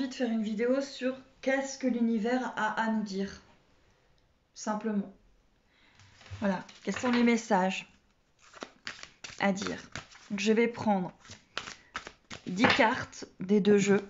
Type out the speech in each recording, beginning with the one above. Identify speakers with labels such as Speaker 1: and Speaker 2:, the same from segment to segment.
Speaker 1: envie de faire une vidéo sur qu'est-ce que l'univers a à nous dire. Simplement. Voilà, quels sont les messages à dire. Donc, je vais prendre 10 cartes des deux jeux.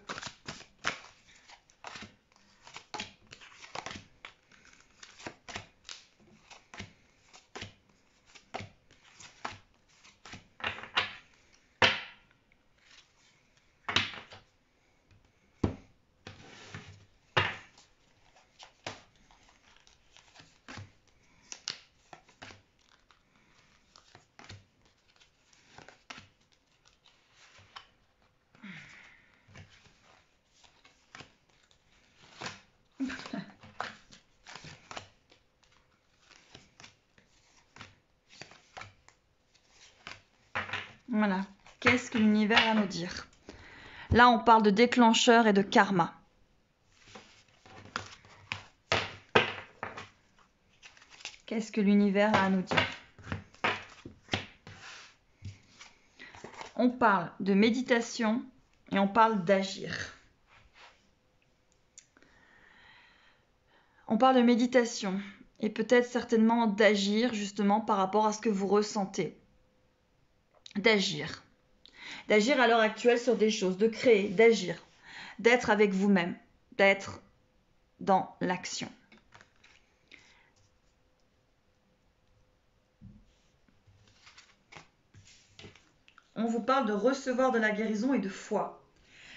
Speaker 1: Voilà, qu'est-ce que l'univers a à nous dire? Là, on parle de déclencheur et de karma. Qu'est-ce que l'univers a à nous dire? On parle de méditation et on parle d'agir. On parle de méditation et peut-être certainement d'agir justement par rapport à ce que vous ressentez. D'agir. D'agir à l'heure actuelle sur des choses, de créer, d'agir, d'être avec vous-même, d'être dans l'action. On vous parle de recevoir de la guérison et de foi.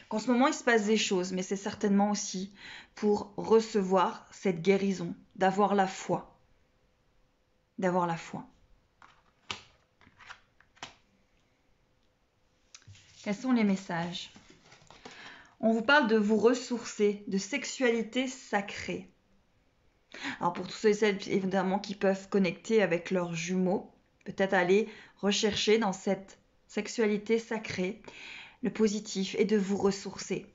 Speaker 1: Qu'en ce moment, il se passe des choses, mais c'est certainement aussi pour recevoir cette guérison, d'avoir la foi. D'avoir la foi. Quels sont les messages? On vous parle de vous ressourcer, de sexualité sacrée. Alors pour tous ceux et celles évidemment qui peuvent connecter avec leurs jumeaux, peut-être aller rechercher dans cette sexualité sacrée le positif et de vous ressourcer.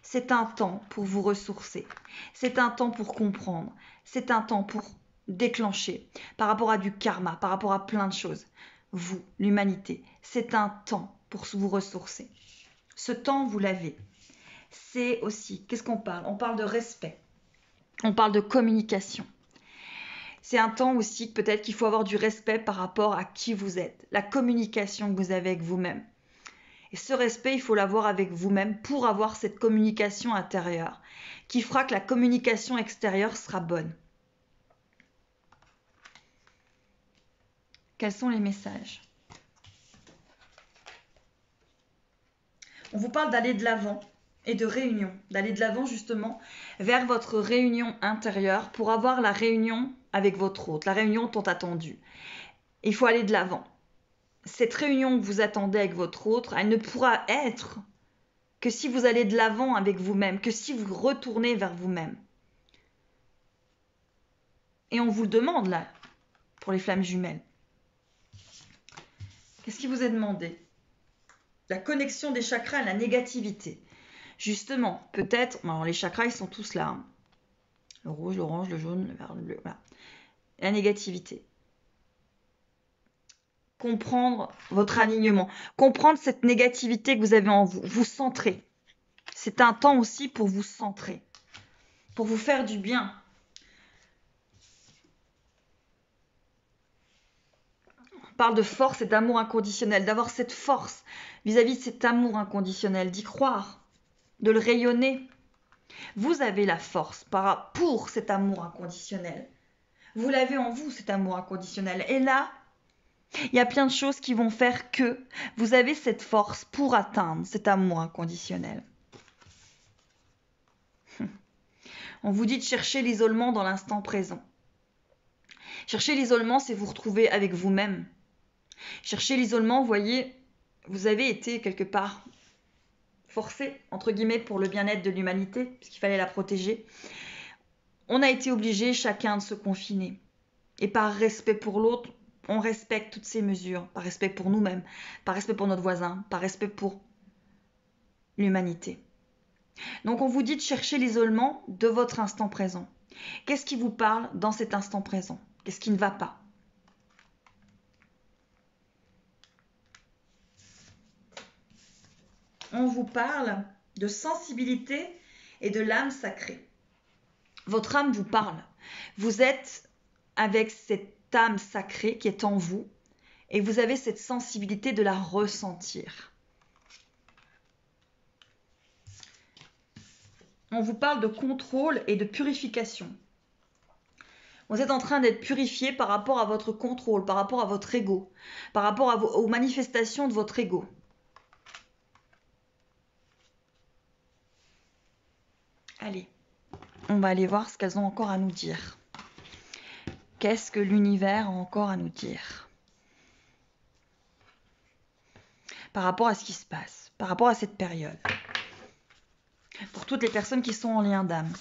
Speaker 1: C'est un temps pour vous ressourcer. C'est un temps pour comprendre. C'est un temps pour déclencher par rapport à du karma, par rapport à plein de choses. Vous, l'humanité, c'est un temps pour vous ressourcer. Ce temps, vous l'avez. C'est aussi, qu'est-ce qu'on parle? On parle de respect. On parle de communication. C'est un temps aussi peut-être qu'il faut avoir du respect par rapport à qui vous êtes, la communication que vous avez avec vous-même. Et ce respect, il faut l'avoir avec vous-même pour avoir cette communication intérieure qui fera que la communication extérieure sera bonne. Quels sont les messages? On vous parle d'aller de l'avant et de réunion, d'aller de l'avant justement vers votre réunion intérieure pour avoir la réunion avec votre hôte, la réunion tant attendue. Il faut aller de l'avant. Cette réunion que vous attendez avec votre autre, elle ne pourra être que si vous allez de l'avant avec vous-même, que si vous retournez vers vous-même. Et on vous le demande là, pour les flammes jumelles. Qu'est-ce qui vous est demandé? La connexion des chakras à la négativité. Justement, peut-être, alors les chakras, ils sont tous là. Hein. Le rouge, l'orange, le jaune, le vert, le bleu, voilà. La négativité. Comprendre votre alignement. Comprendre cette négativité que vous avez en vous. Vous centrer. C'est un temps aussi pour vous centrer. Pour vous faire du bien. On parle de force et d'amour inconditionnel. D'avoir cette force vis-à-vis de cet amour inconditionnel. D'y croire. De le rayonner. Vous avez la force pour cet amour inconditionnel. Vous l'avez en vous, cet amour inconditionnel. Et là, il y a plein de choses qui vont faire que vous avez cette force pour atteindre cet amour inconditionnel. On vous dit de chercher l'isolement dans l'instant présent. Chercher l'isolement, c'est vous retrouver avec vous-même. Chercher l'isolement, vous voyez, vous avez été quelque part forcé, entre guillemets, pour le bien-être de l'humanité, puisqu'il fallait la protéger. On a été obligé chacun de se confiner. Et par respect pour l'autre, on respecte toutes ces mesures, par respect pour nous-mêmes, par respect pour notre voisin, par respect pour l'humanité. Donc on vous dit de chercher l'isolement de votre instant présent. Qu'est-ce qui vous parle dans cet instant présent? Qu'est-ce qui ne va pas? On vous parle de sensibilité et de l'âme sacrée. Votre âme vous parle. Vous êtes avec cette âme sacrée qui est en vous et vous avez cette sensibilité de la ressentir. On vous parle de contrôle et de purification. Vous êtes en train d'être purifié par rapport à votre contrôle, par rapport à votre ego, par rapport aux manifestations de votre ego. Allez, on va aller voir ce qu'elles ont encore à nous dire. Qu'est-ce que l'univers a encore à nous dire par rapport à ce qui se passe, par rapport à cette période. Pour toutes les personnes qui sont en lien d'âme.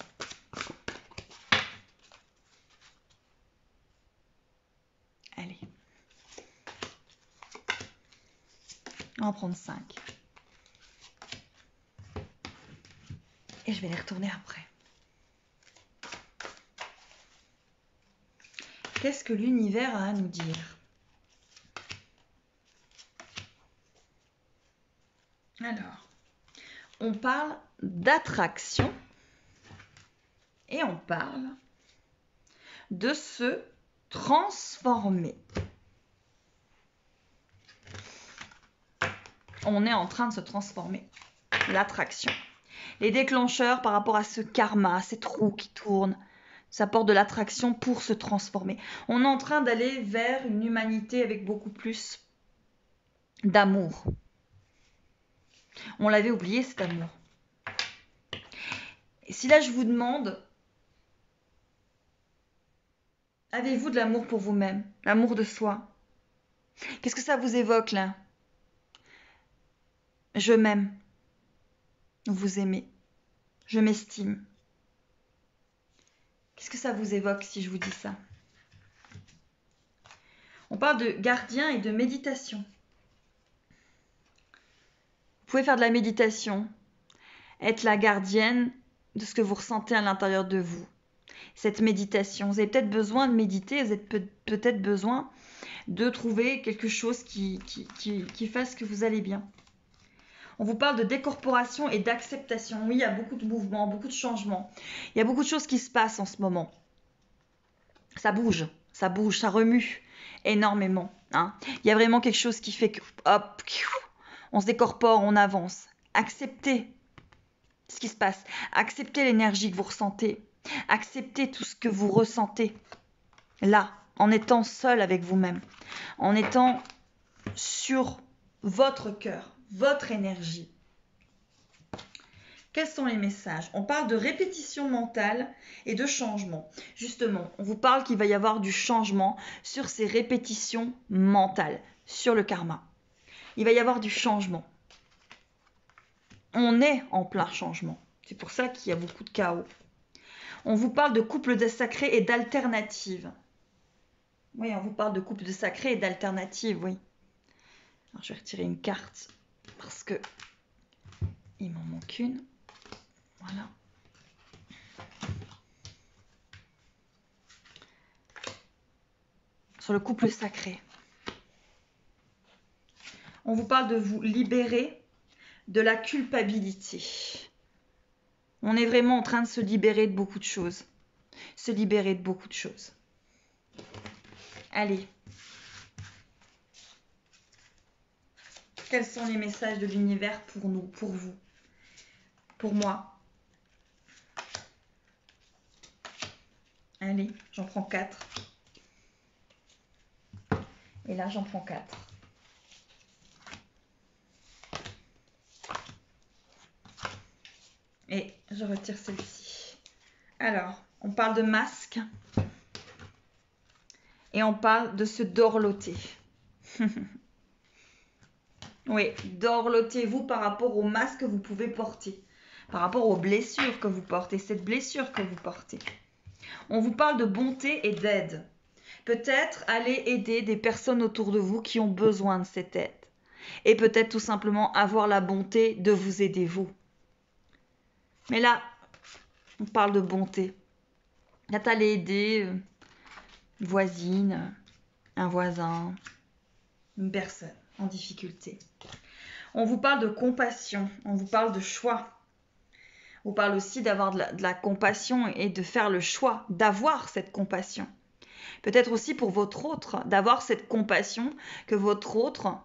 Speaker 1: Allez. On va en prendre 5. Et je vais les retourner après. Qu'est-ce que l'univers a à nous dire? Alors, on parle d'attraction et on parle de se transformer. On est en train de se transformer. L'attraction. Les déclencheurs par rapport à ce karma, cette roue qui tourne, ça apporte de l'attraction pour se transformer. On est en train d'aller vers une humanité avec beaucoup plus d'amour. On l'avait oublié, cet amour. Et si là je vous demande, avez-vous de l'amour pour vous-même, l'amour de soi? Qu'est-ce que ça vous évoque là? Je m'aime. Vous aimez. Je m'estime. Qu'est-ce que ça vous évoque si je vous dis ça? On parle de gardien et de méditation. Vous pouvez faire de la méditation, être la gardienne de ce que vous ressentez à l'intérieur de vous. Cette méditation, vous avez peut-être besoin de méditer, vous avez peut-être besoin de trouver quelque chose qui fasse que vous allez bien. On vous parle de décorporation et d'acceptation. Oui, il y a beaucoup de mouvements, beaucoup de changements. Il y a beaucoup de choses qui se passent en ce moment. Ça bouge, ça remue énormément. Hein. Il y a vraiment quelque chose qui fait que, hop, on se décorpore, on avance. Acceptez ce qui se passe. Acceptez l'énergie que vous ressentez. Acceptez tout ce que vous ressentez. Là, en étant seul avec vous-même. En étant sur votre cœur, votre énergie. Quels sont les messages? On parle de répétition mentale et de changement. Justement, on vous parle qu'il va y avoir du changement sur ces répétitions mentales, sur le karma. Il va y avoir du changement. On est en plein changement. C'est pour ça qu'il y a beaucoup de chaos. On vous parle de couple de sacré et d'alternatives. Oui, on vous parle de couple de sacré et d'alternatives, oui. Alors, je vais retirer une carte parce que il m'en manque une. Voilà. Sur le couple sacré. On vous parle de vous libérer de la culpabilité. On est vraiment en train de se libérer de beaucoup de choses. Se libérer de beaucoup de choses. Allez. Quels sont les messages de l'univers pour nous, pour vous, pour moi? Allez, j'en prends 4. Et là, j'en prends 4. Et je retire celle-ci. Alors, on parle de masque. Et on parle de se dorloter. Oui, dorlotez-vous par rapport au masque que vous pouvez porter. Par rapport aux blessures que vous portez. Cette blessure que vous portez. On vous parle de bonté et d'aide. Peut-être aller aider des personnes autour de vous qui ont besoin de cette aide. Et peut-être tout simplement avoir la bonté de vous aider vous. Mais là, on parle de bonté. Là, tu allais aider une voisine, un voisin, une personne en difficulté. On vous parle de compassion, on vous parle de choix. vous parle aussi d'avoir de la compassion et de faire le choix d'avoir cette compassion. Peut-être aussi pour votre autre, d'avoir cette compassion que votre autre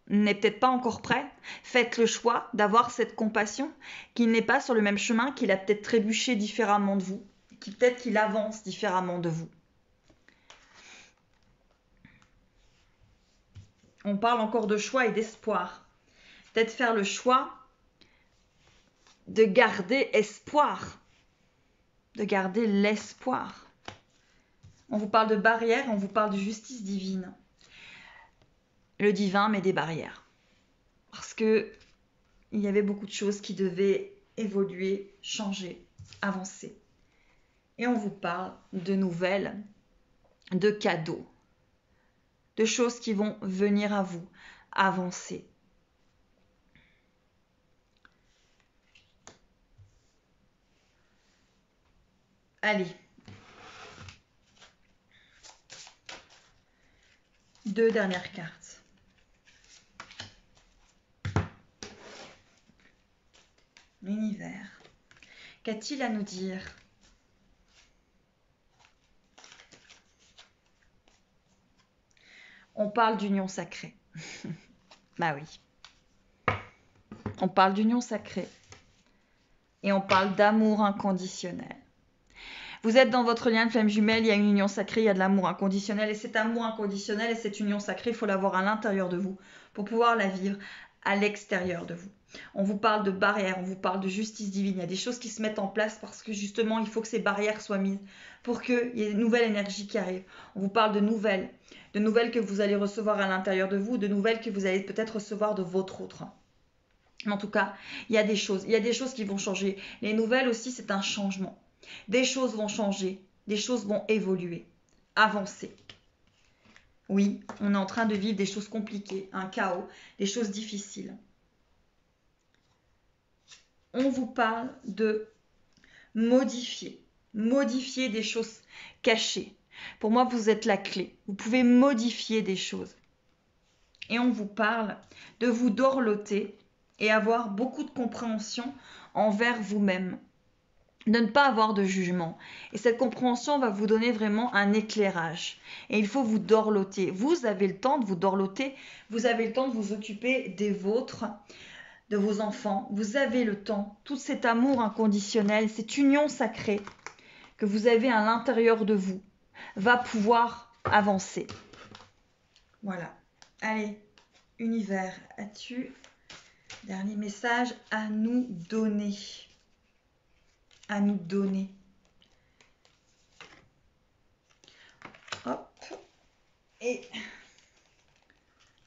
Speaker 1: n'est peut-être pas encore prêt. Faites le choix d'avoir cette compassion, qu'il n'est pas sur le même chemin, qu'il a peut-être trébuché différemment de vous, peut-être qu'il avance différemment de vous. On parle encore de choix et d'espoir. Peut-être faire le choix de garder espoir, de garder l'espoir. On vous parle de barrières, on vous parle de justice divine. Le divin met des barrières. Parce que il y avait beaucoup de choses qui devaient évoluer, changer, avancer. Et on vous parle de nouvelles, de cadeaux, de choses qui vont venir à vous, avancer. Allez. 2 dernières cartes. L'univers. Qu'a-t-il à nous dire ? On parle d'union sacrée. Bah oui. On parle d'union sacrée. Et on parle d'amour inconditionnel. Vous êtes dans votre lien de flamme jumelle, il y a une union sacrée, il y a de l'amour inconditionnel. Et cet amour inconditionnel et cette union sacrée, il faut l'avoir à l'intérieur de vous pour pouvoir la vivre à l'extérieur de vous. On vous parle de barrières, on vous parle de justice divine. Il y a des choses qui se mettent en place parce que justement, il faut que ces barrières soient mises pour qu'il y ait une nouvelle énergie qui arrive. On vous parle de nouvelles que vous allez recevoir à l'intérieur de vous, de nouvelles que vous allez peut-être recevoir de votre autre. En tout cas, il y a des choses qui vont changer. Les nouvelles aussi, c'est un changement. Des choses vont changer, des choses vont évoluer, avancer. Oui, on est en train de vivre des choses compliquées, un chaos, des choses difficiles. On vous parle de modifier des choses cachées. Pour moi, vous êtes la clé. Vous pouvez modifier des choses. Et on vous parle de vous dorloter et avoir beaucoup de compréhension envers vous-même. De ne pas avoir de jugement. Et cette compréhension va vous donner vraiment un éclairage. Et il faut vous dorloter. Vous avez le temps de vous dorloter. Vous avez le temps de vous occuper des vôtres, de vos enfants. Vous avez le temps. Tout cet amour inconditionnel, cette union sacrée que vous avez à l'intérieur de vous va pouvoir avancer. Voilà. Allez, univers, as-tu dernier message à nous donner ? À nous donner. Hop. Et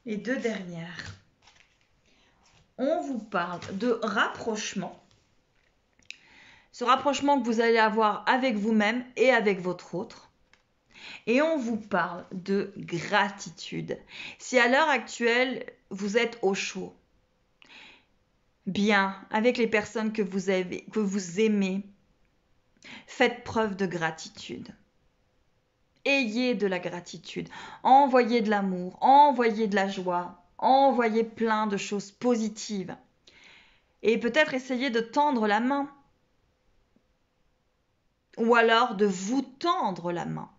Speaker 1: les 2 dernières. On vous parle de rapprochement. Ce rapprochement que vous allez avoir avec vous-même et avec votre autre. Et on vous parle de gratitude. Si à l'heure actuelle, vous êtes au chaud, bien, avec les personnes que vous aimez, faites preuve de gratitude. Ayez de la gratitude, envoyez de l'amour, envoyez de la joie, envoyez plein de choses positives. Et peut-être essayez de tendre la main. Ou alors de vous tendre la main.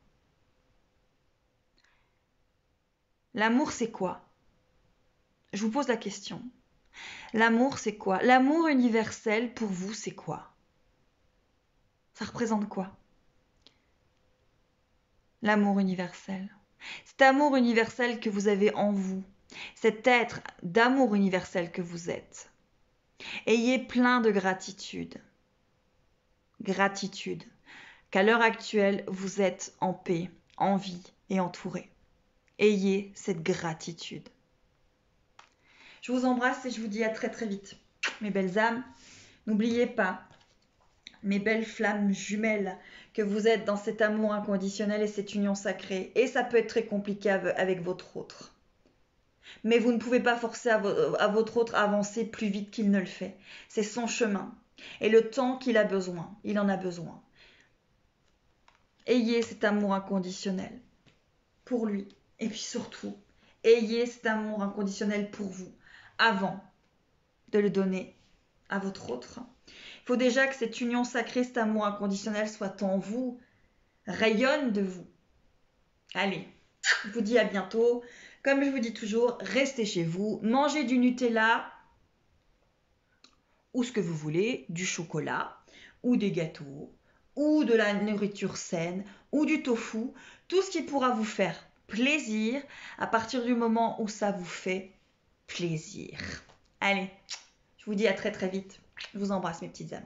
Speaker 1: L'amour, c'est quoi ? Je vous pose la question. L'amour, c'est quoi ? L'amour universel, pour vous, c'est quoi ? Ça représente quoi ? L'amour universel. Cet amour universel que vous avez en vous. Cet être d'amour universel que vous êtes. Ayez plein de gratitude. Gratitude. Qu'à l'heure actuelle, vous êtes en paix, en vie et entouré. Ayez cette gratitude. Je vous embrasse et je vous dis à très très vite. Mes belles âmes, n'oubliez pas, mes belles flammes jumelles, que vous êtes dans cet amour inconditionnel et cette union sacrée. Et ça peut être très compliqué avec votre autre. Mais vous ne pouvez pas forcer à votre autre à avancer plus vite qu'il ne le fait. C'est son chemin. Et le temps qu'il a besoin, il en a besoin. Ayez cet amour inconditionnel pour lui. Et puis surtout, ayez cet amour inconditionnel pour vous avant de le donner à votre autre. Il faut déjà que cette union sacrée, cet amour inconditionnel soit en vous, rayonne de vous. Allez, je vous dis à bientôt. Comme je vous dis toujours, restez chez vous, mangez du Nutella ou ce que vous voulez, du chocolat ou des gâteaux ou de la nourriture saine ou du tofu, tout ce qui pourra vous faire plaisir à partir du moment où ça vous fait plaisir. Allez, je vous dis à très très vite. Je vous embrasse mes petites âmes.